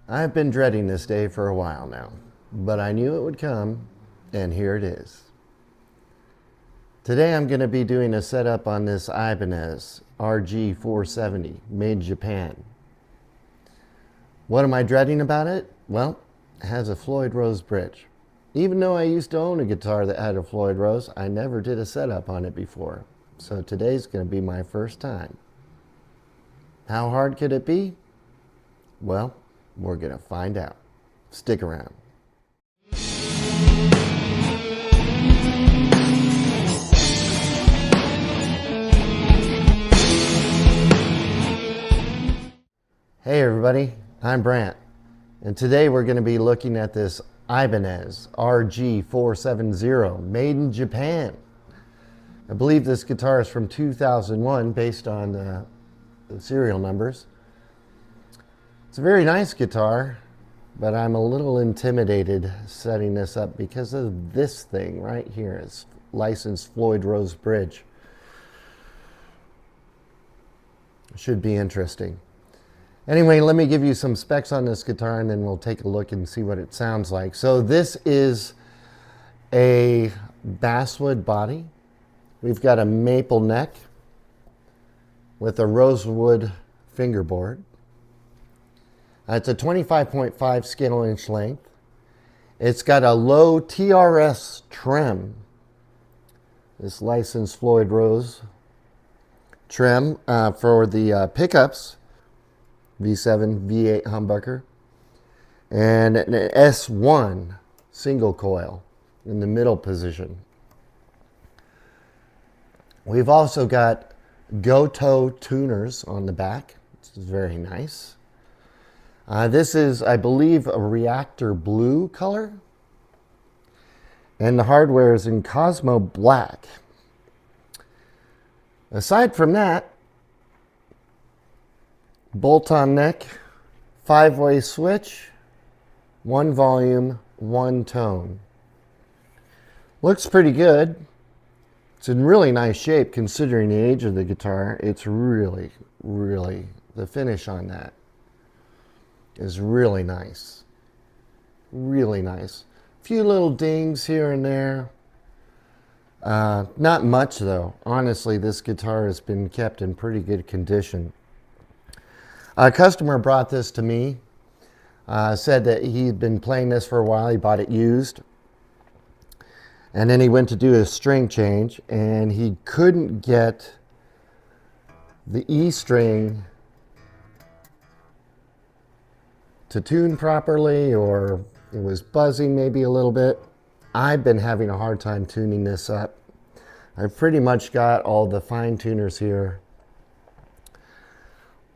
I've been dreading this day for a while now, but I knew it would come, and here it is. Today I'm going to be doing a setup on this Ibanez RG470, made in Japan. What am I dreading about it? Well, it has a Floyd Rose Bridge. Even though I used to own a guitar that had a Floyd Rose, I never did a setup on it before. So today's going to be my first time. How hard could it be? Well, we're going to find out. Stick around. Hey everybody, I'm Brant, and today we're going to be looking at this Ibanez RG470 made in Japan. I believe this guitar is from 2001 based on the serial numbers. It's a very nice guitar, but I'm a little intimidated setting this up because of this thing right here. It's licensed Floyd Rose Bridge. It should be interesting. Anyway, let me give you some specs on this guitar and then we'll take a look and see what it sounds like. So this is a basswood body. We've got a maple neck with a rosewood fingerboard. It's a 25.5 scale inch length. It's got a low TRS trem. This licensed Floyd Rose trem for the pickups. V7, V8 humbucker, and an S1 single coil in the middle position. We've also got Goto tuners on the back. This is very nice. This is, I believe, a reactor blue color, and the hardware is in Cosmo black. Aside from that, bolt-on neck, 5-way switch, 1 volume, 1 tone. Looks pretty good. It's in really nice shape considering the age of the guitar. It's really, the finish on that is really nice. Really nice. A few little dings here and there. Not much though. Honestly, this guitar has been kept in pretty good condition. A customer brought this to me, said that he'd been playing this for a while. He bought it used. And then he went to do a string change and he couldn't get the E string to tune properly, or it was buzzing maybe a little bit. I've been having a hard time tuning this up. I've pretty much got all the fine tuners here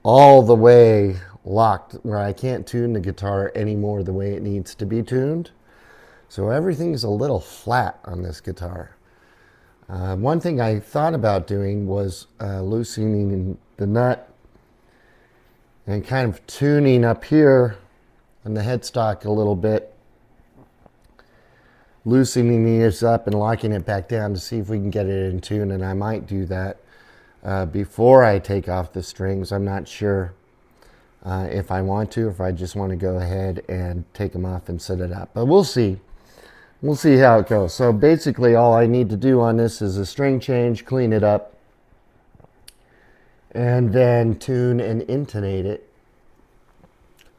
all the way locked where I can't tune the guitar anymore the way it needs to be tuned. So everything's a little flat on this guitar. One thing I thought about doing was loosening the nut and kind of tuning up here on the headstock a little bit. Loosening this up and locking it back down to see if we can get it in tune, and I might do that before I take off the strings. I'm not sure if I want to, or if I just want to go ahead and take them off and set it up. But we'll see. We'll see how it goes. So basically all I need to do on this is a string change, clean it up, and then tune and intonate it.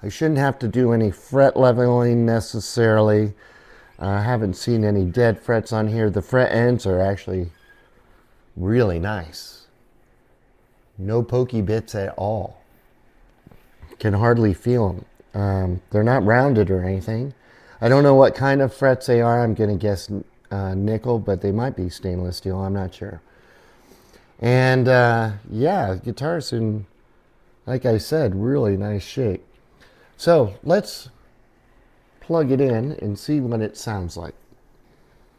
I shouldn't have to do any fret leveling necessarily. I haven't seen any dead frets on here. The fret ends are actually really nice. No pokey bits at all. Can hardly feel them. They're not rounded or anything. I don't know what kind of frets they are. I'm going to guess nickel, but they might be stainless steel. I'm not sure. And yeah, guitar's in, like I said, really nice shape. So let's plug it in and see what it sounds like.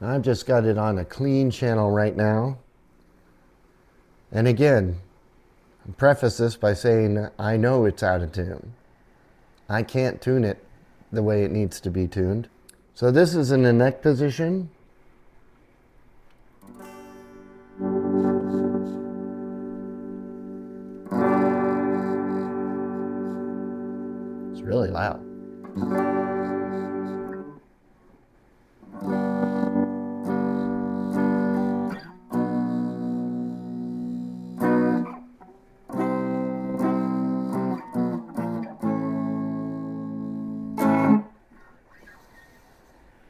I've just got it on a clean channel right now. And again, I'll preface this by saying I know it's out of tune. I can't tune it the way it needs to be tuned. So this is in the neck position. It's really loud.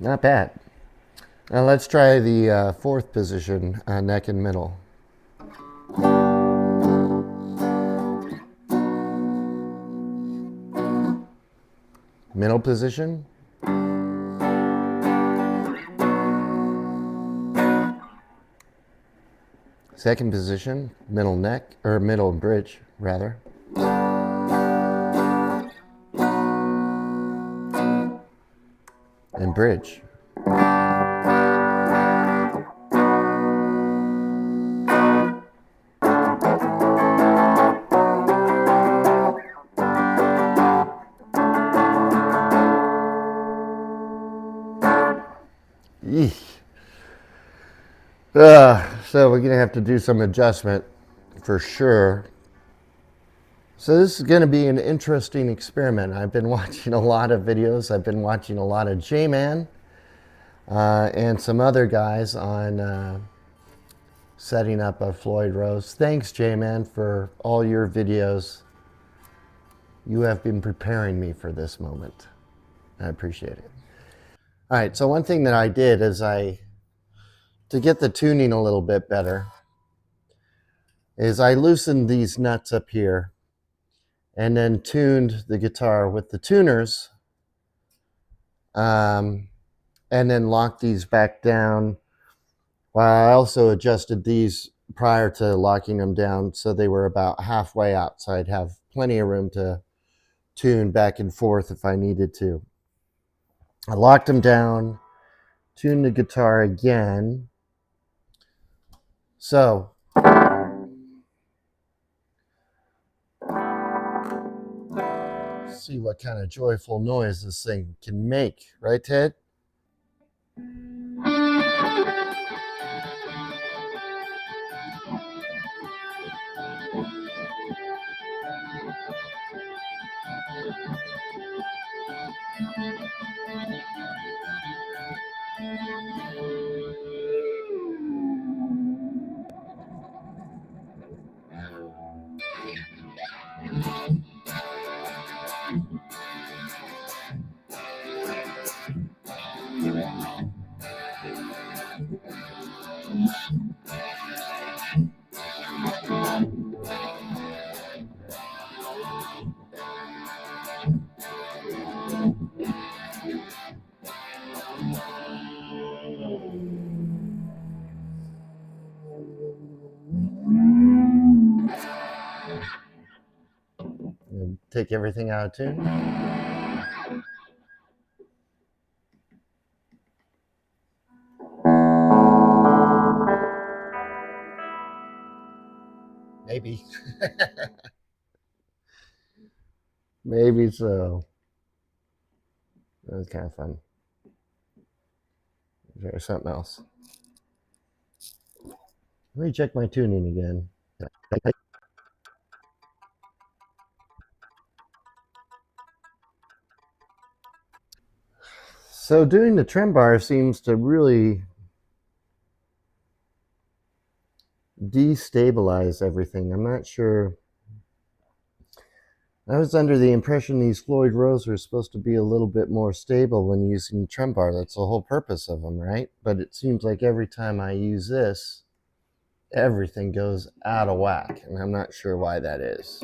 Not bad. Now let's try the fourth position, neck and middle. Middle position. Second position, middle neck, or middle bridge, rather. And bridge. So we're going to have to do some adjustment for sure. So this is going to be an interesting experiment. I've been watching a lot of videos. I've been watching a lot of J-Man and some other guys on setting up a Floyd Rose. Thanks, J-Man, for all your videos. You have been preparing me for this moment. I appreciate it. All right, so one thing that I did is to get the tuning a little bit better, is I loosened these nuts up here and then tuned the guitar with the tuners, and then locked these back down, while I also adjusted these prior to locking them down so they were about halfway out, so I'd have plenty of room to tune back and forth if I needed to. I locked them down, tuned the guitar again. So see what kind of joyful noise this thing can make, right, Ted? And take everything out of tune. Maybe. Maybe so. That was kind of fun. There's something else. Let me check my tuning again. So doing the trem bar seems to really destabilize everything. I'm not sure. I was under the impression these Floyd Rose are supposed to be a little bit more stable when using trem bar. That's the whole purpose of them, right? But it seems like every time I use this, everything goes out of whack, and I'm not sure why that is.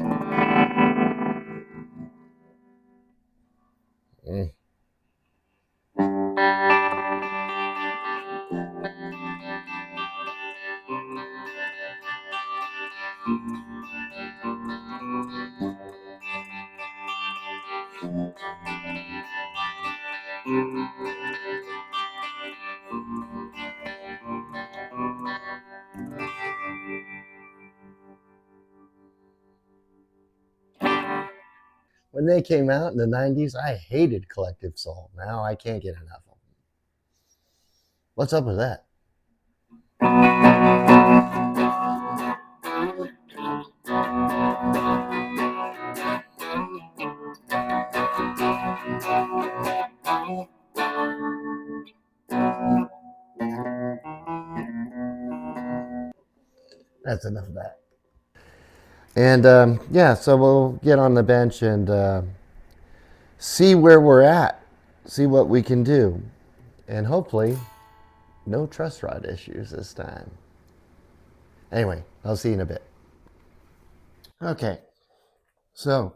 When they came out in the 90s, I hated Collective Soul. Now I can't get enough of them. What's up with that? That's enough of that. And yeah, so we'll get on the bench and see where we're at, see what we can do, and hopefully no truss rod issues this time. Anyway, I'll see you in a bit. Okay, so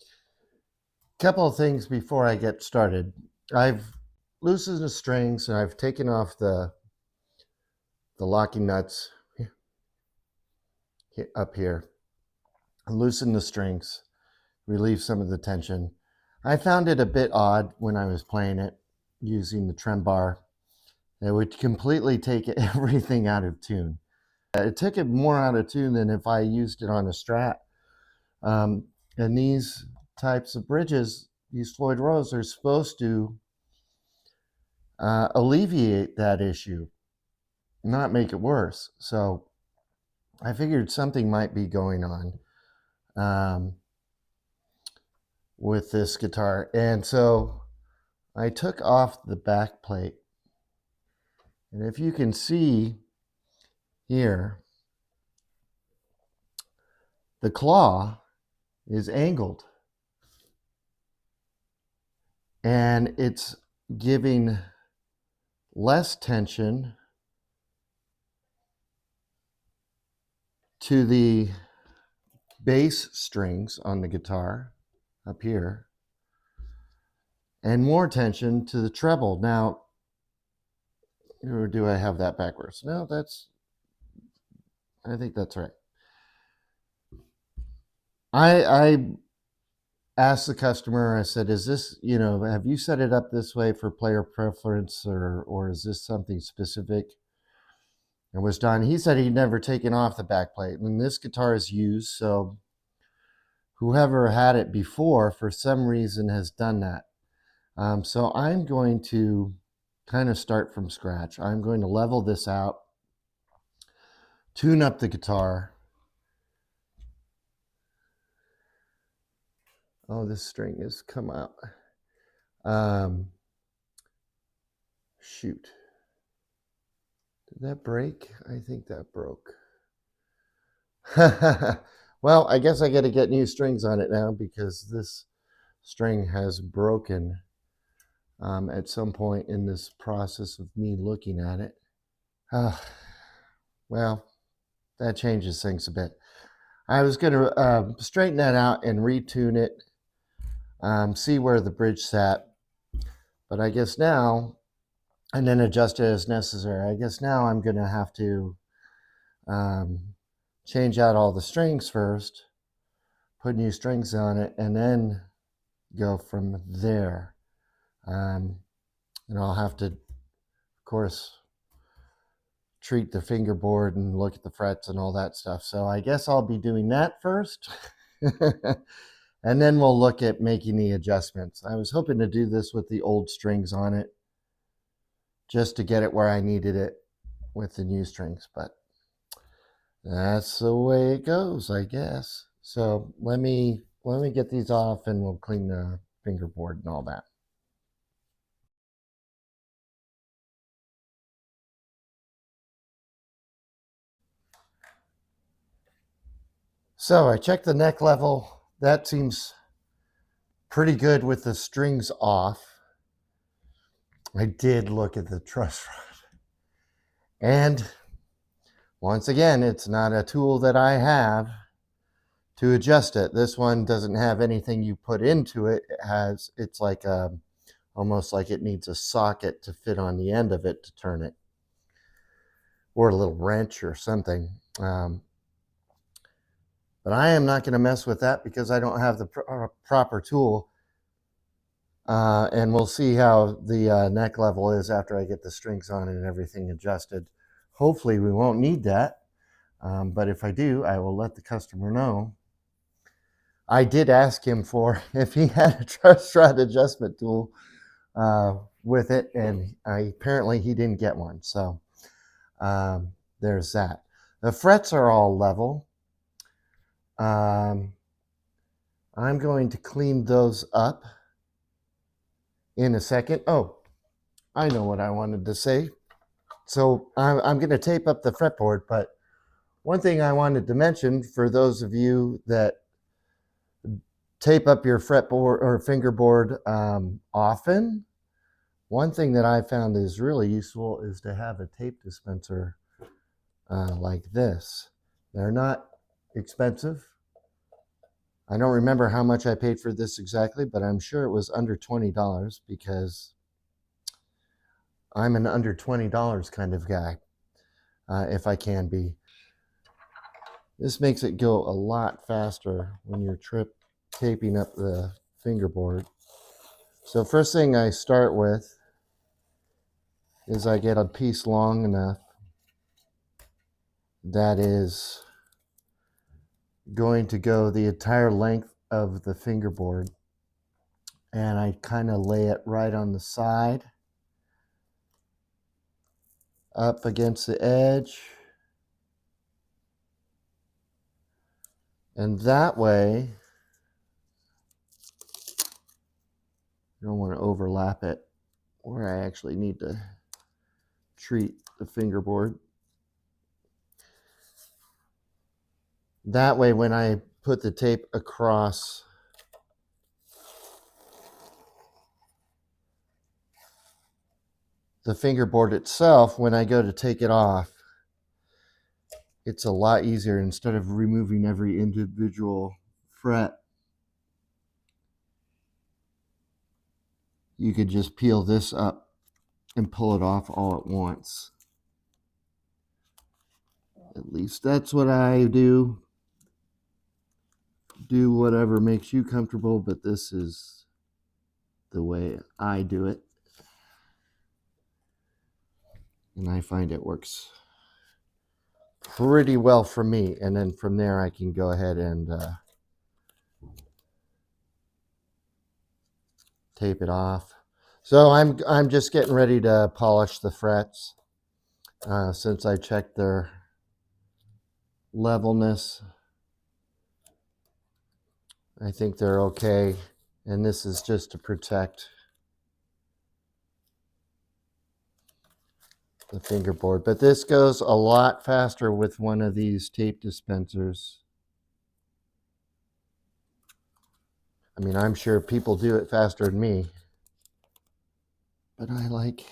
a couple of things before I get started. I've loosened the strings and I've taken off the locking nuts up here. Loosen the strings, relieve some of the tension. I found it a bit odd when I was playing it using the trem bar. It would completely take everything out of tune. It took it more out of tune than if I used it on a Strat. And these types of bridges, these Floyd Rose, are supposed to alleviate that issue, not make it worse. So I figured something might be going on with this guitar. And so I took off the back plate. And if you can see here, the claw is angled. And it's giving less tension to the bass strings on the guitar up here and more tension to the treble. Now, or do I have that backwards? No, I think that's right. I asked the customer, I said, is this, have you set it up this way for player preference or is this something specific? And was done. He said he'd never taken off the back plate. And this guitar is used, so whoever had it before, for some reason, has done that. So I'm going to kind of start from scratch. I'm going to level this out, tune up the guitar. Oh, this string has come out. Shoot. Did that break? I think that broke. Well, I guess I got to get new strings on it now because this string has broken at some point in this process of me looking at it. Well, that changes things a bit. I was going to straighten that out and retune it, see where the bridge sat. But I guess now, and then adjust it as necessary. I guess now I'm going to have to change out all the strings first, put new strings on it, and then go from there. And I'll have to, of course, treat the fingerboard and look at the frets and all that stuff. So I guess I'll be doing that first. And then we'll look at making the adjustments. I was hoping to do this with the old strings on it, just to get it where I needed it with the new strings, but that's the way it goes, I guess. So let me get these off and we'll clean the fingerboard and all that. So I checked the neck level. That seems pretty good with the strings off. I did look at the truss rod. And once again, it's not a tool that I have to adjust it. This one doesn't have anything you put into it. It's like almost like it needs a socket to fit on the end of it to turn it, or a little wrench or something. But I am not going to mess with that because I don't have the proper tool. And we'll see how the neck level is after I get the strings on and everything adjusted. Hopefully we won't need that. But if I do, I will let the customer know. I did ask him for if he had a truss rod adjustment tool with it, and apparently he didn't get one. So there's that. The frets are all level. I'm going to clean those up in a second. Oh, I know what I wanted to say. So I'm going to tape up the fretboard, but One thing I wanted to mention for those of you that tape up your fretboard or fingerboard often, one thing that I found is really useful is to have a tape dispenser like this. They're not expensive. I don't remember how much I paid for this exactly, but I'm sure it was under $20 because I'm an under $20 kind of guy, if I can be. This makes it go a lot faster when you're taping up the fingerboard. So first thing I start with is I get a piece long enough that is going to go the entire length of the fingerboard, and I kind of lay it right on the side up against the edge, and that way you don't want to overlap it where I actually need to treat the fingerboard. That way when I put the tape across the fingerboard itself, when I go to take it off, it's a lot easier. Instead of removing every individual fret, you could just peel this up and pull it off all at once. At least that's what I do. Do whatever makes you comfortable, but this is the way I do it. And I find it works pretty well for me. And then from there I can go ahead and tape it off. So I'm just getting ready to polish the frets since I checked their levelness. I think they're okay, and this is just to protect the fingerboard. But this goes a lot faster with one of these tape dispensers. I mean, I'm sure people do it faster than me, but I like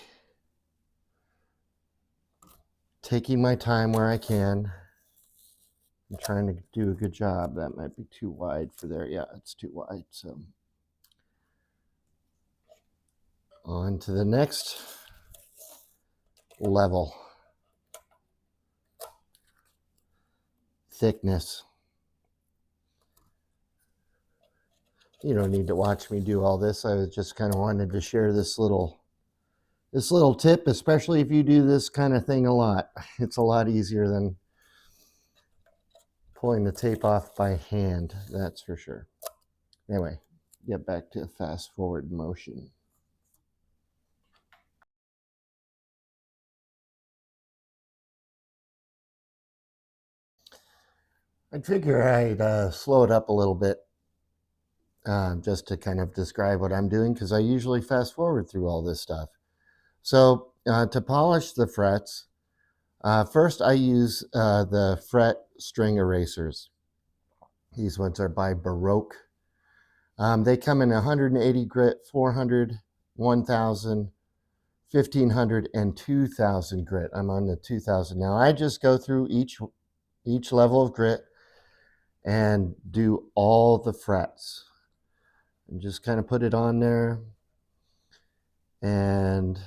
taking my time where I can. I'm trying to do a good job. That might be too wide for there. Yeah, it's too wide. So on to the next level. Thickness. You don't need to watch me do all this. I just kind of wanted to share this little tip, especially if you do this kind of thing a lot. It's a lot easier than pulling the tape off by hand, that's for sure. Anyway, get back to fast forward motion. I'd figure I'd slow it up a little bit just to kind of describe what I'm doing, because I usually fast forward through all this stuff. So to polish the frets, first I use the fret string erasers. These ones are by Baroque. They come in 180 grit, 400, 1000, 1500, and 2000 grit. I'm on the 2000 now. I just go through each level of grit and do all the frets and just kind of put it on there. And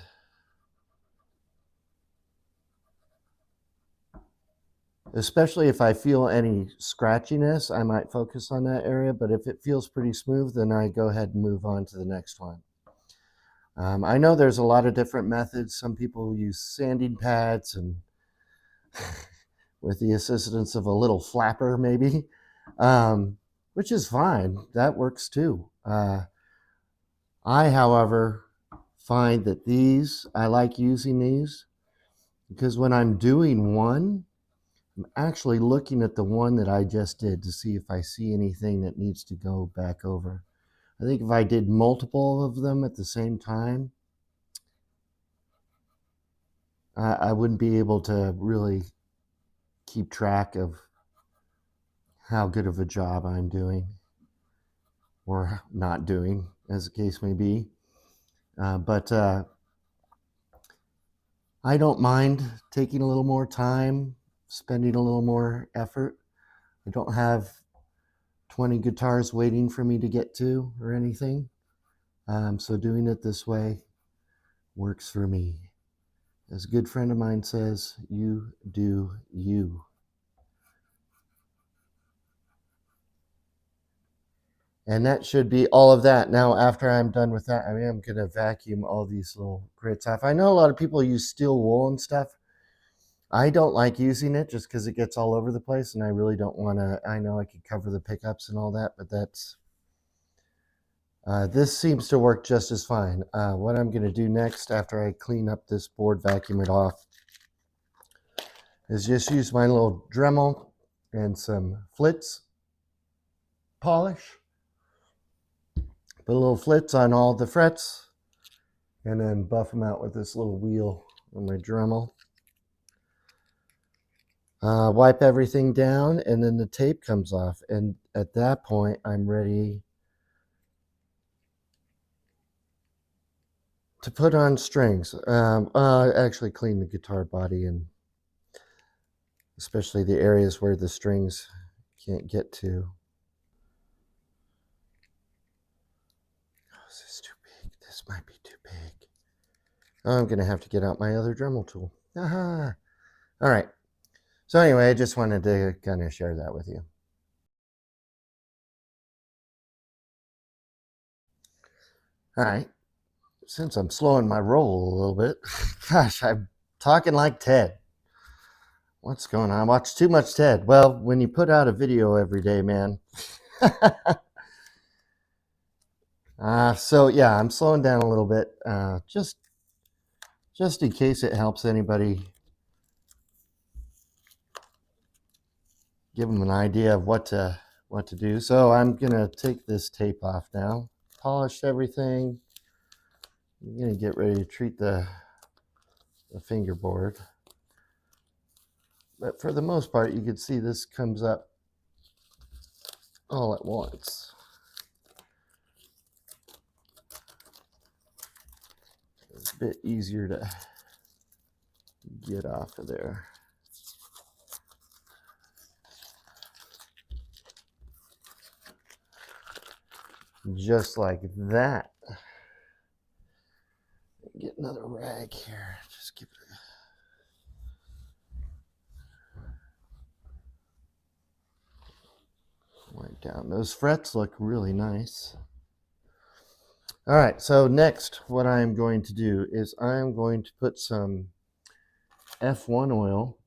especially if I feel any scratchiness, I might focus on that area, but if it feels pretty smooth, then I go ahead and move on to the next one. I know there's a lot of different methods. Some people use sanding pads and with the assistance of a little flapper maybe, which is fine. That works too. I, however, find that I like using these because when I'm doing one, I'm actually looking at the one that I just did to see if I see anything that needs to go back over. I think if I did multiple of them at the same time, I wouldn't be able to really keep track of how good of a job I'm doing or not doing, as the case may be. But I don't mind taking a little more time, spending a little more effort. I don't have 20 guitars waiting for me to get to or anything. So doing it this way works for me. As a good friend of mine says, you do you. And that should be all of that. Now, after I'm done with that, I am going to vacuum all these little grits off. I know a lot of people use steel wool and stuff. I don't like using it just because it gets all over the place, and I really don't want to. I know I could cover the pickups and all that, but that's this seems to work just as fine. What I'm going to do next after I clean up this board, vacuum it off, is just use my little Dremel and some Flitz polish. Put a little Flitz on all the frets and then buff them out with this little wheel on my Dremel. Wipe everything down, and then the tape comes off, and at that point I'm ready to put on strings. Actually clean the guitar body, and especially the areas where the strings can't get to. Oh, is this too big? This might be too big. I'm going to have to get out my other Dremel tool. Aha! All right. So anyway, I just wanted to kind of share that with you. All right. Since I'm slowing my roll a little bit, gosh, I'm talking like Ted. What's going on? I watch too much Ted. Well, when you put out a video every day, man. So yeah, I'm slowing down a little bit, just in case it helps anybody, give them an idea of what to do. So I'm gonna take this tape off now, polished everything. I'm gonna get ready to treat the fingerboard. But for the most part, you can see this comes up all at once. It's a bit easier to get off of there. Just like that. Get another rag here. Just give it a wipe down. Those frets look really nice. All right, so next what I'm going to do is I'm going to put some F1 oil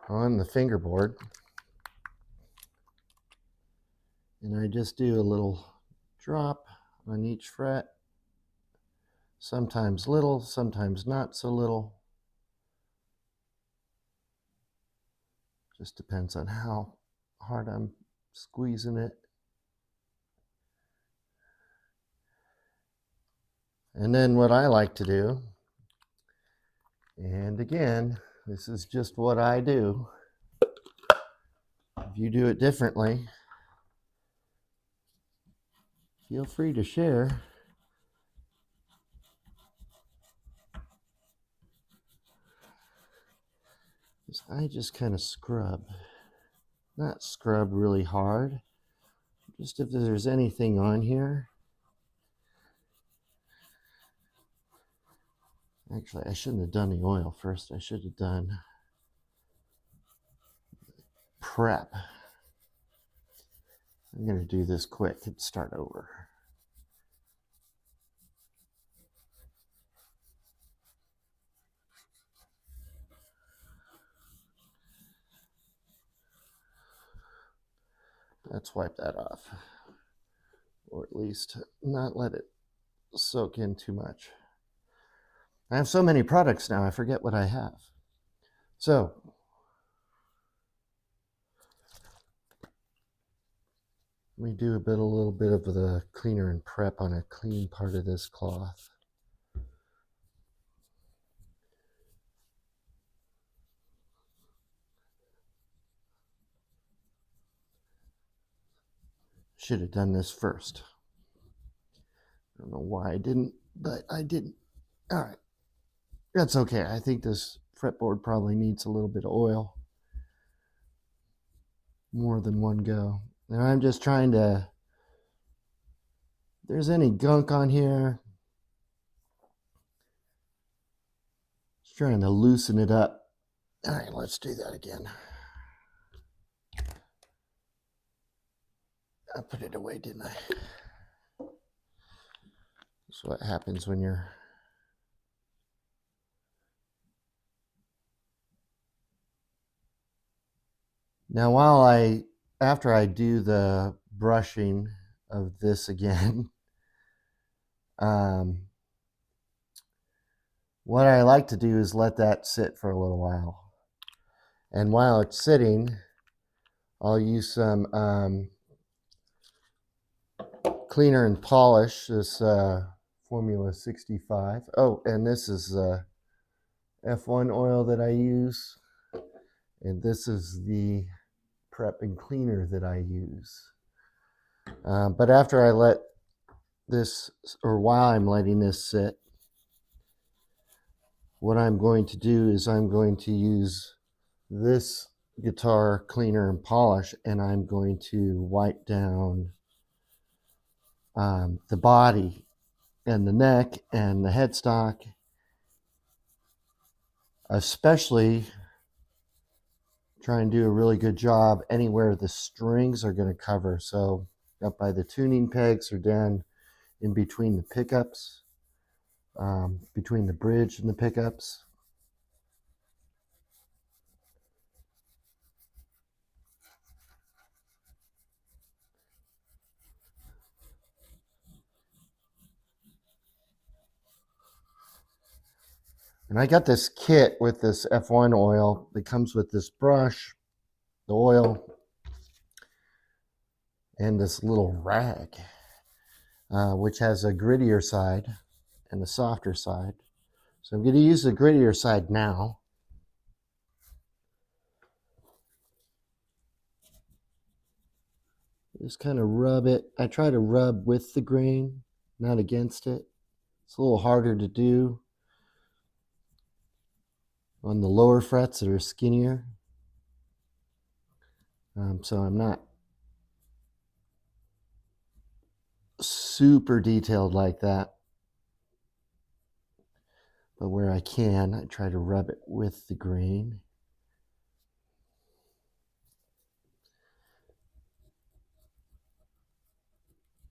on the fingerboard. And I just do a little drop on each fret. Sometimes little, sometimes not so little. Just depends on how hard I'm squeezing it. And then what I like to do, and again, this is just what I do. If you do it differently, feel free to share. I just kind of scrub. Not scrub really hard. Just if there's anything on here. Actually, I shouldn't have done the oil first. I should have done prep. I'm going to do this quick and start over. Let's wipe that off. Or at least not let it soak in too much. I have so many products now, I forget what I have. So, let me do a little bit of the cleaner and prep on a clean part of this cloth. Should have done this first. I don't know why I didn't, but I didn't. All right. That's okay. I think this fretboard probably needs a little bit of oil. More than one go. Now I'm just trying to, if there's any gunk on here, just trying to loosen it up. All right, let's do that again. I put it away, didn't I? That's what happens when you're... Now after I do the brushing of this again, what I like to do is let that sit for a little while. And while it's sitting, I'll use some cleaner and polish, this Formula 65. Oh, and this is F1 oil that I use. And this is the prep and cleaner that I use. But after I let this, or while I'm letting this sit, what I'm going to do is I'm going to use this guitar cleaner and polish, and I'm going to wipe down the body and the neck and the headstock, especially try and do a really good job anywhere the strings are going to cover. So up by the tuning pegs or down in between the pickups, between the bridge and the pickups. And I got this kit with this F1 oil that comes with this brush, the oil, and this little rag, which has a grittier side and a softer side. So I'm going to use the grittier side now. Just kind of rub it. I try to rub with the grain, not against it. It's a little harder to do on the lower frets that are skinnier. So I'm not super detailed like that. But where I can, I try to rub it with the grain.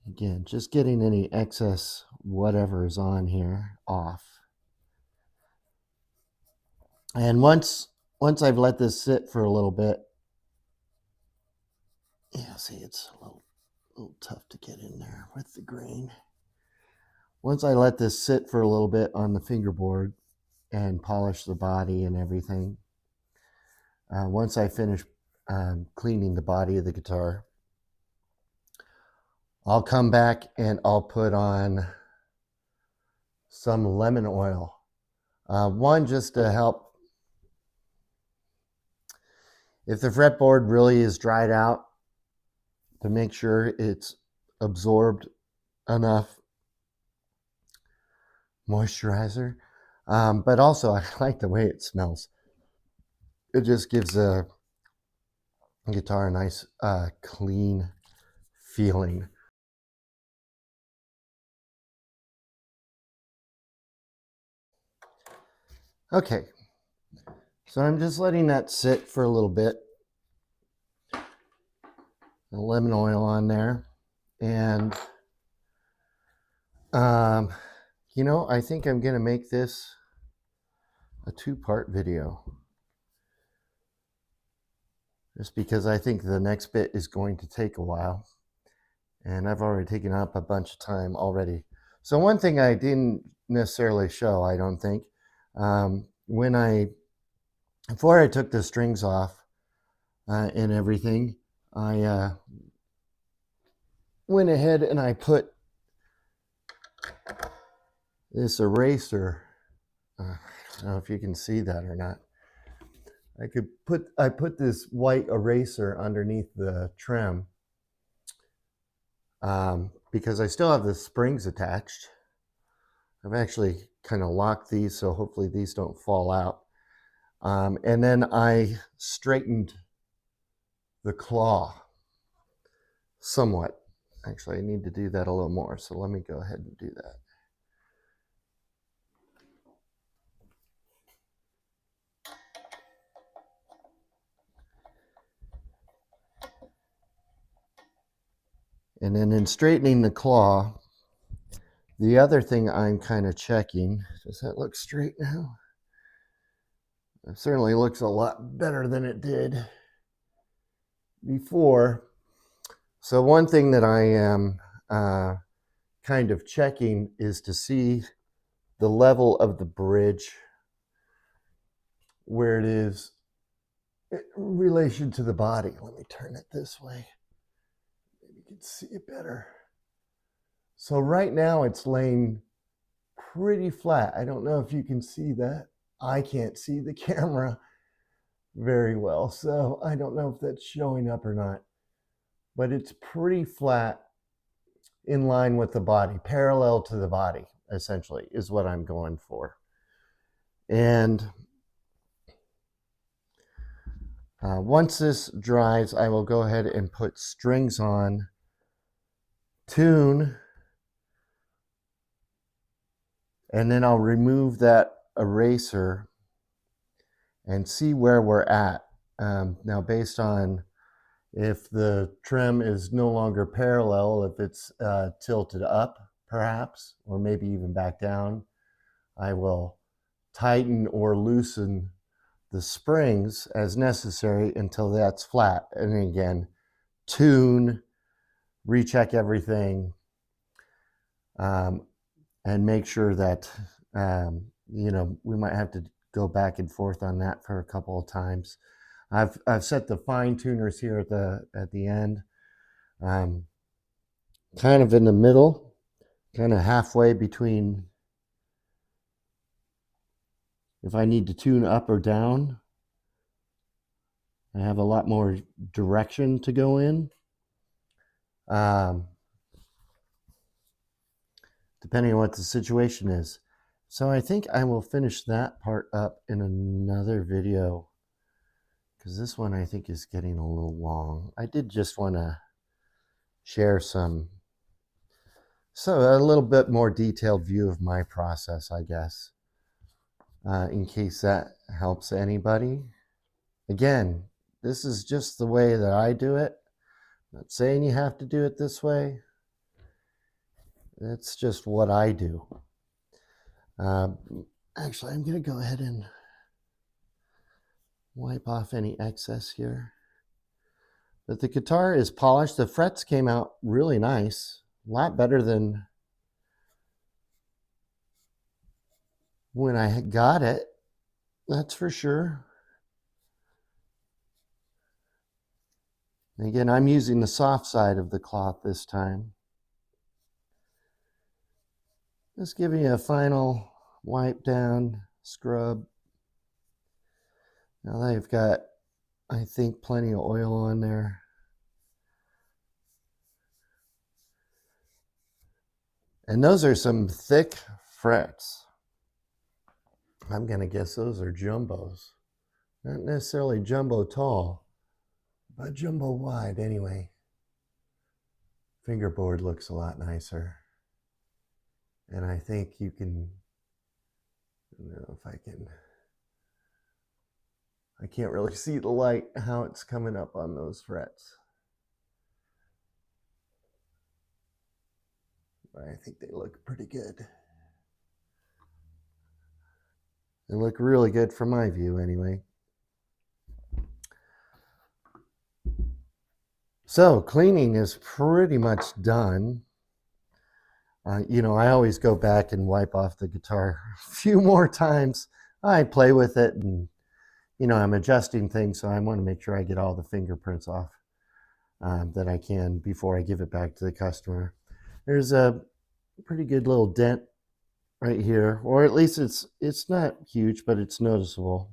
Again, just getting any excess whatever is on here off. And once I've let this sit for a little bit, yeah, see, it's a little tough to get in there with the grain. Once I let this sit for a little bit on the fingerboard and polish the body and everything, once I finish cleaning the body of the guitar, I'll come back and I'll put on some lemon oil. One, just to help, if the fretboard really is dried out, to make sure it's absorbed enough moisturizer. But also, I like the way it smells. It just gives the guitar a nice, clean feeling. Okay, so I'm just letting that sit for a little bit. The lemon oil on there, and you know, I think I'm gonna make this a two-part video, just because I think the next bit is going to take a while, and I've already taken up a bunch of time already. So one thing I didn't necessarily show, I don't think, before I took the strings off and everything, I went ahead and I put this eraser. I don't know if you can see that or not. I put this white eraser underneath the trem because I still have the springs attached. I've actually kind of locked these, so hopefully these don't fall out. And then I straightened the claw somewhat. Actually, I need to do that a little more, so let me go ahead and do that. And then in straightening the claw, the other thing I'm kind of checking, does that look straight now? It certainly looks a lot better than it did before. So one thing that I am kind of checking is to see the level of the bridge, where it is in relation to the body. Let me turn it this way. Maybe you can see it better. So right now it's laying pretty flat. I don't know if you can see that. I can't see the camera very well, so I don't know if that's showing up or not. But it's pretty flat in line with the body, parallel to the body, essentially, is what I'm going for. And once this dries, I will go ahead and put strings on, tune, and then I'll remove that eraser and see where we're at. Now, based on if the trim is no longer parallel, if it's tilted up, perhaps, or maybe even back down, I will tighten or loosen the springs as necessary until that's flat. And again, tune, recheck everything, and make sure that, you know, we might have to go back and forth on that for a couple of times. I've set the fine tuners here at the end, kind of in the middle, kind of halfway between if I need to tune up or down. I have a lot more direction to go in, depending on what the situation is. So I think I will finish that part up in another video, because this one I think is getting a little long. I did just want to share a little bit more detailed view of my process, I guess, in case that helps anybody. Again, this is just the way that I do it. I'm not saying you have to do it this way. It's just what I do. Actually, I'm going to go ahead and wipe off any excess here. But the guitar is polished. The frets came out really nice. A lot better than when I got it. That's for sure. And again, I'm using the soft side of the cloth this time. Just giving you a final wipe down, scrub. Now they've got, I think, plenty of oil on there. And those are some thick frets. I'm going to guess those are jumbos. Not necessarily jumbo tall, but jumbo wide anyway. Fingerboard looks a lot nicer. And I think you can, I don't know if I can't really see the light, how it's coming up on those frets. But I think they look pretty good. They look really good from my view anyway. So cleaning is pretty much done. You know, I always go back and wipe off the guitar a few more times. I play with it and, you know, I'm adjusting things, so I want to make sure I get all the fingerprints off that I can before I give it back to the customer. There's a pretty good little dent right here, or at least it's not huge, but it's noticeable.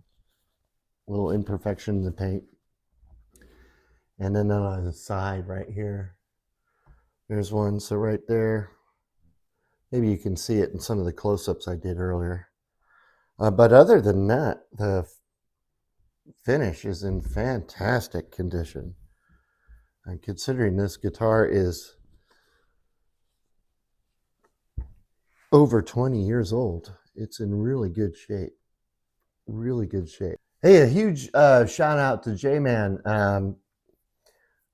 A little imperfection in the paint. And then on the side right here, There's one, so right there. Maybe you can see it in some of the close-ups I did earlier. But other than that, the finish is in fantastic condition. And considering this guitar is over 20 years old, it's in really good shape. Really good shape. Hey, a huge shout out to J-Man.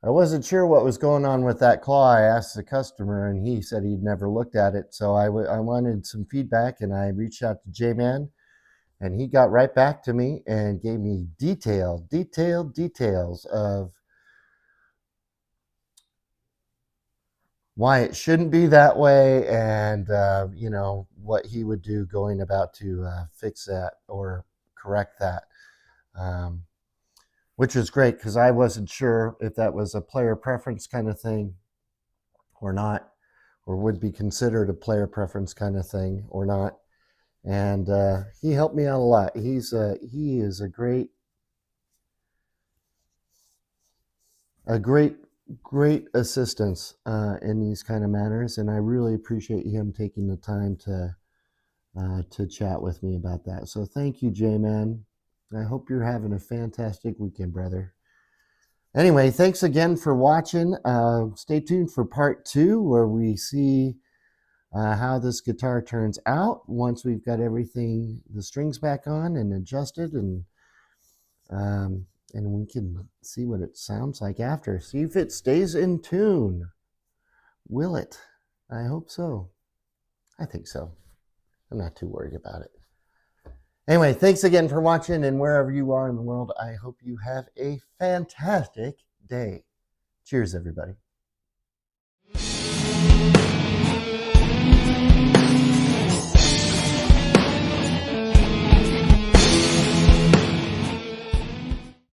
I wasn't sure what was going on with that claw. I asked the customer and he said he'd never looked at it. So I wanted some feedback and I reached out to J-Man and he got right back to me and gave me detailed details of why it shouldn't be that way and, you know, what he would do going about to fix that or correct that. Which is great because I wasn't sure if that was a player preference kind of thing or not, or would be considered a player preference kind of thing or not. And he helped me out a lot. He is a great assistance in these kind of matters, and I really appreciate him taking the time to chat with me about that. So thank you, J-Man. I hope you're having a fantastic weekend, brother. Anyway, thanks again for watching. Stay tuned for part 2 where we see how this guitar turns out once we've got everything, the strings back on and adjusted, and we can see what it sounds like after. See if it stays in tune. Will it? I hope so. I think so. I'm not too worried about it. Anyway, thanks again for watching, and wherever you are in the world, I hope you have a fantastic day. Cheers, everybody.